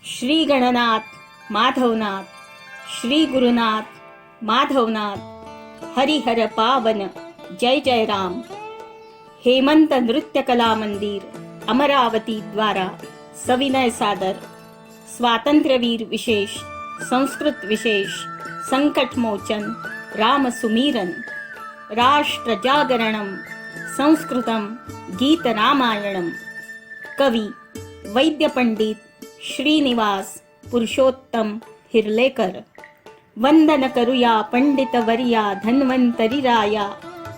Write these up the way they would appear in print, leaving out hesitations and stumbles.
श्री गणनाथ माधवनाथ, श्री गुरुनाथ माधवनाथ, हरिहर पावन जय जय राम। हेमंत नृत्य कला मंदिर अमरावती द्वारा सविनय सादर स्वातंत्र्यवीर विशेष, संस्कृत विशेष, संकट मोचन, राम सुमीरन, राष्ट्र जागरणम, संस्कृतम गीत रामायणम। कवि वैद्य पंडित श्रीनिवास पुरुषोत्तम हिरलेकर। वंदन करूया पंडित वर्या धन्वंतरी राया,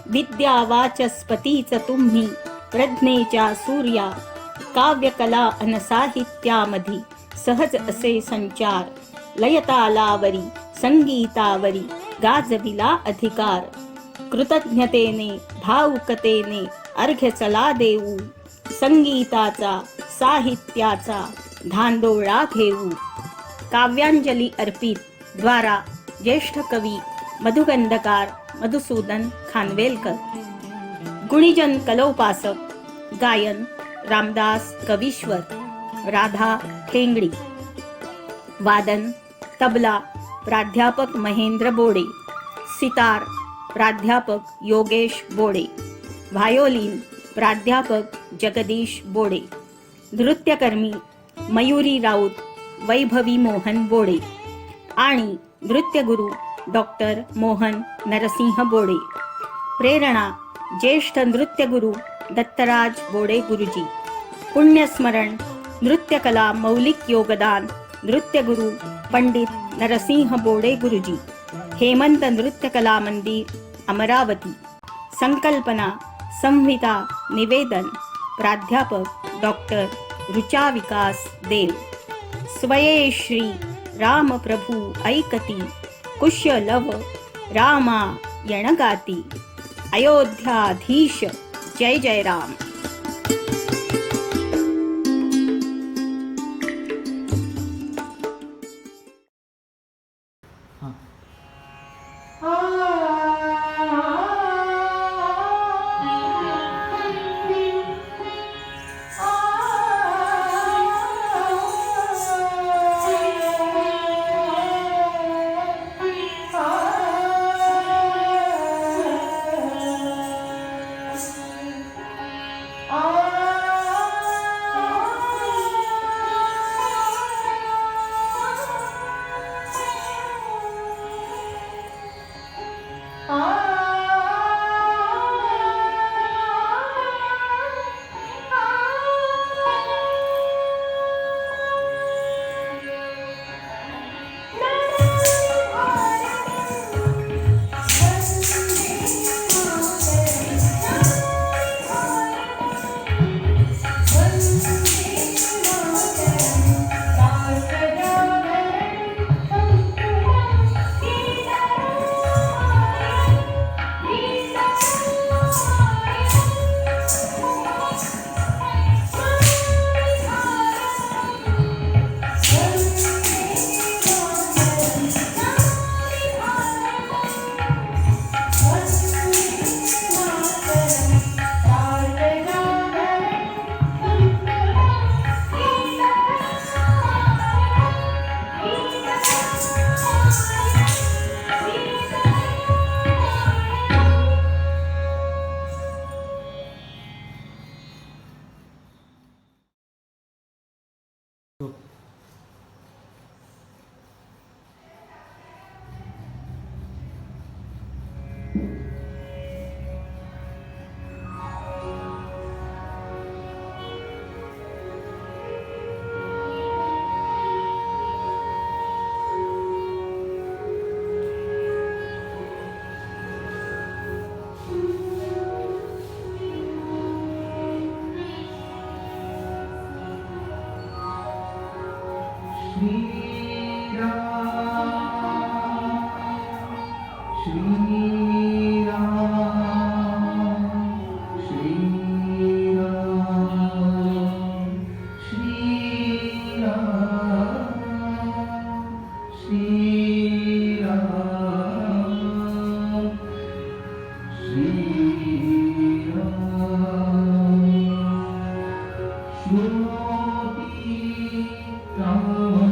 विद्या वाचस्पतीच तुम्ही प्रज्ञेच्या सूर्या। काव्यकला अन साहित्यामधी सहज असे संचार, लयतालावरी संगीतावरी गाजविला अधिकार। कृतज्ञतेने भावुकतेने अर्घ्य चला देऊ, संगीताचा साहित्याचा धांदोळा घेऊ। काव्यांजली अर्पित द्वारा ज्येष्ठ कवी मधुगंधकार मधुसूदन खानवेलकर। गुणीजन कलोपासक गायन रामदास कवीश्वर, राधा ठेंगडी। वादन तबला प्राध्यापक महेंद्र बोडे, सितार प्राध्यापक योगेश बोडे, व्हायोलिन प्राध्यापक जगदीश बोडे। नृत्यकर्मी मयुरी राऊत, वैभवी मोहन बोडे आणि नृत्यगुरू डॉक्टर मोहन नरसिंह बोडे। प्रेरणा ज्येष्ठ नृत्यगुरू दत्तराज बोडे गुरुजी। पुण्यस्मरण नृत्यकला मौलिक योगदान नृत्यगुरू पंडित नरसिंह बोडे गुरुजी। हेमंत नृत्य कला मंदिर अमरावती। संकल्पना संहिता निवेदन प्राध्यापक डॉक्टर रुचा विकास देव। स्वये श्री राम प्रभु ऐकती, कुशलव रामायण गाती। अयोध्याधीश जय जय राम। Ram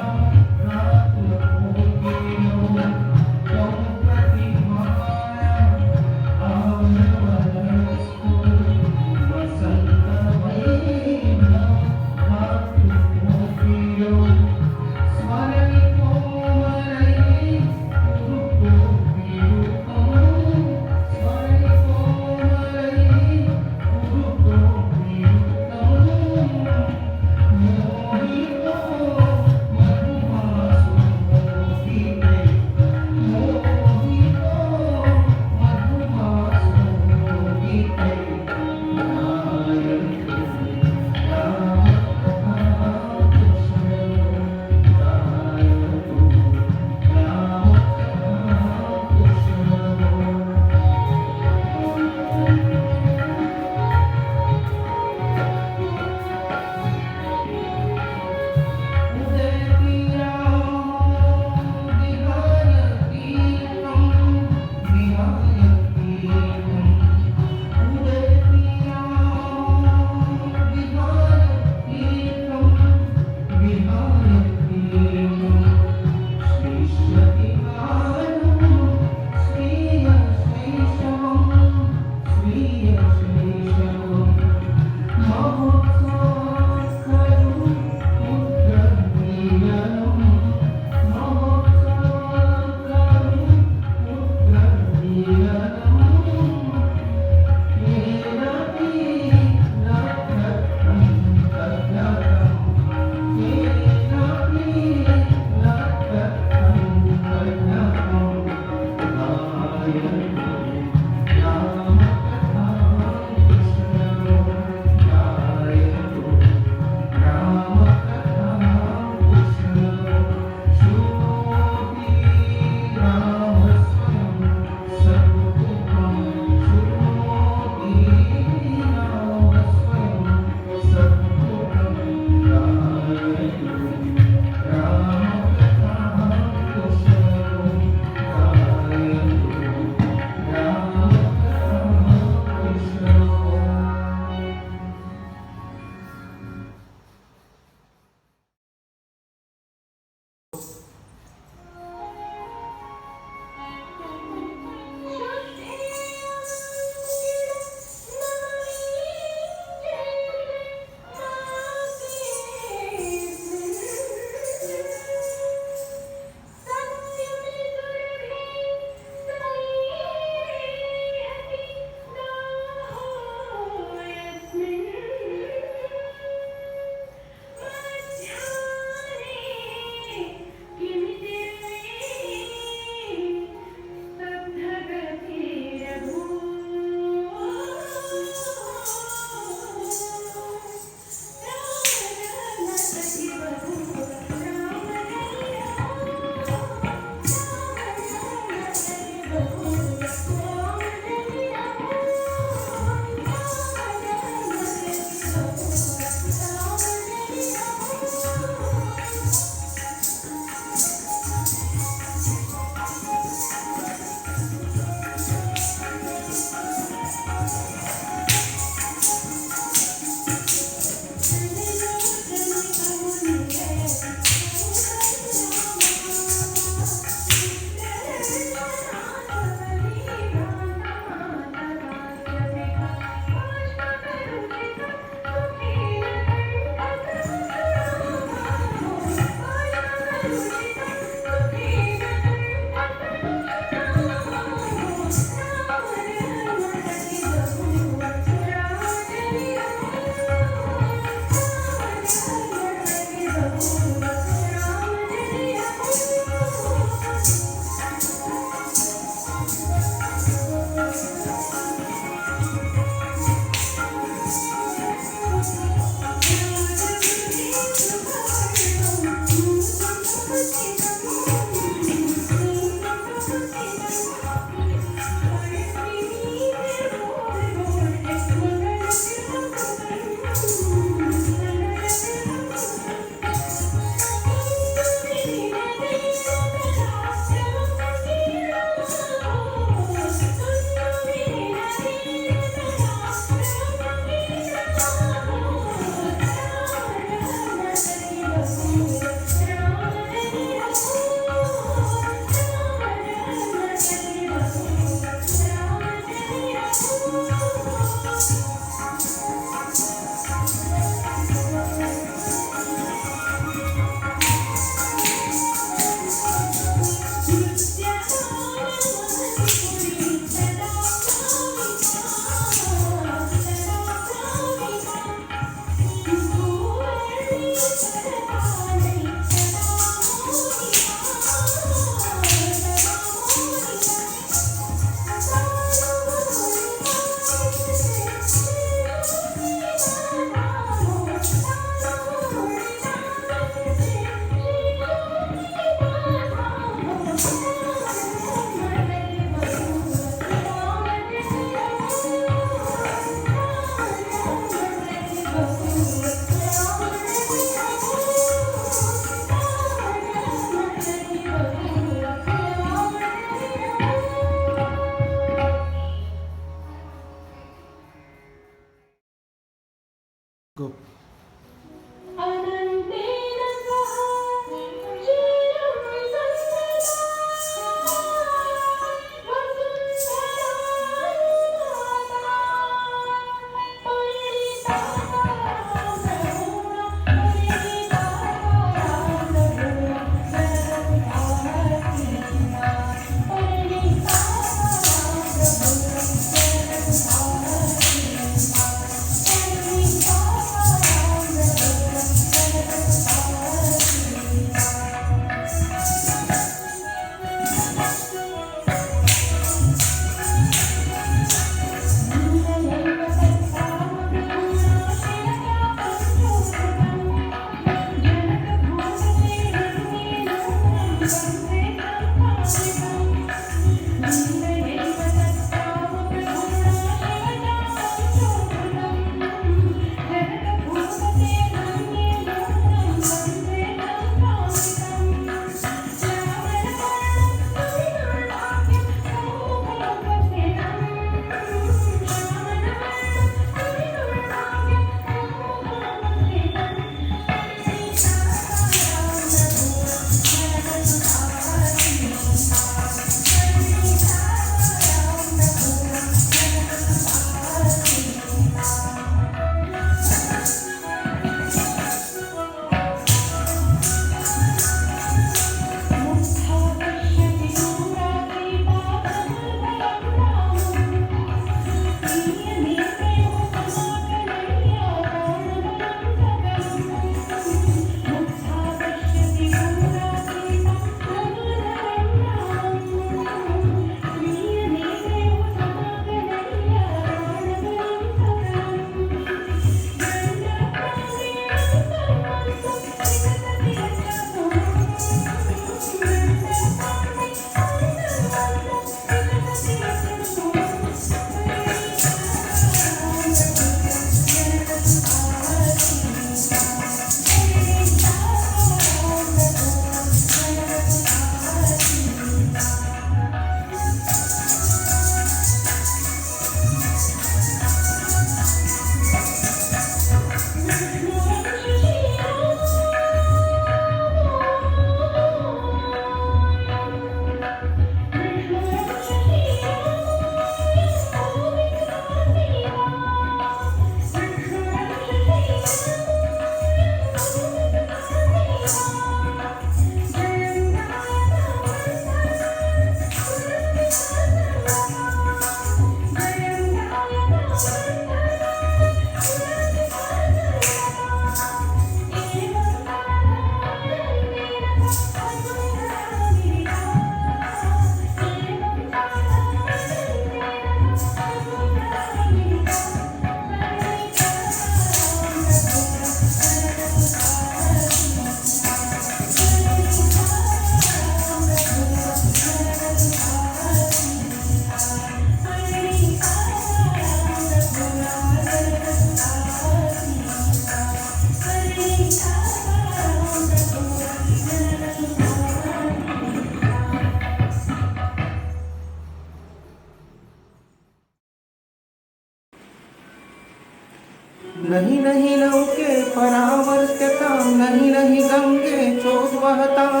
नहीं नहीं लौके परावर्त्यतां नहीं नहीं गंगे चोद्वहतां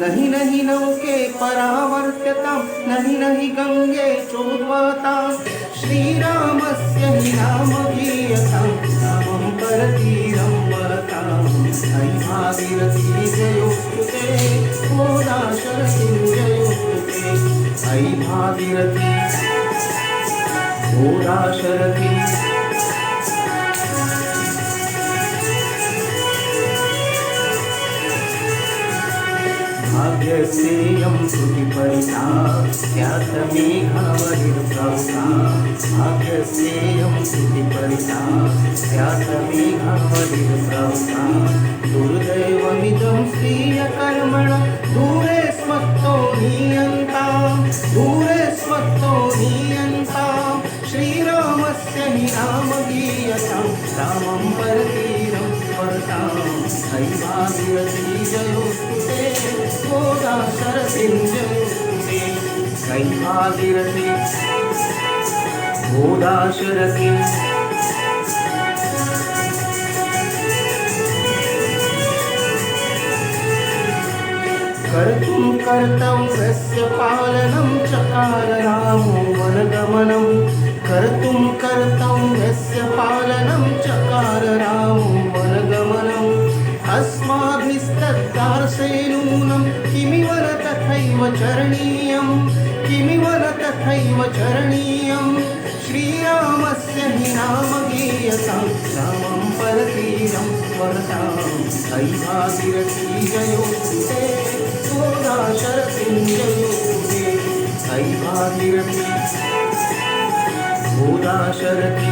नहीं नहीं लौके परावर्त्यतां नहीं नहीं गंगे चोद्वहतां श्रीरामस्य हि नाम गीयतां नामं परतीरं वरतां अयि भागीरथी जयोस्तुते गोदाशरथिं जयोस्तुते अयि भागीरथी गोदाशरथी भाग्यस्येयं श्रुतिपरिता स्यात्मेघावनिर्भवता भाग्यस्येयं श्रुतिपरिता स्यात्मेघावनिर्भवता दुर्दैवमिदं स्त्रीयकर्मण दूरे स्मत्तो नीयन्तां दूरे स्मत्तो नीयन्तां श्रीरामस्य हि नाम गीयतां रामं परतीरं स्मरतां अयि भागीरथी जयोस्तुते गोदाशरथिं जयोस्तुते अयि भागीरथी गोदाशरथी कर्तुं कर्तव्यस्य पालनं चकार रामो वनगमनं कर्तुं कर्तव्यस्य पालनं चकार रामो वनगमनं अस्माभिस्तद्दार्शेनूनं किमिव न तथैव चरणीयं किमिव न तथैव चरणीयं श्रीरामस्य हि नाम गीयतां रामं परतीरं स्मरतां अयि भागीरथी जयोस्तुते गोदाशरथिं जयोस्तुते अयि भागीरथी गोदाशरथी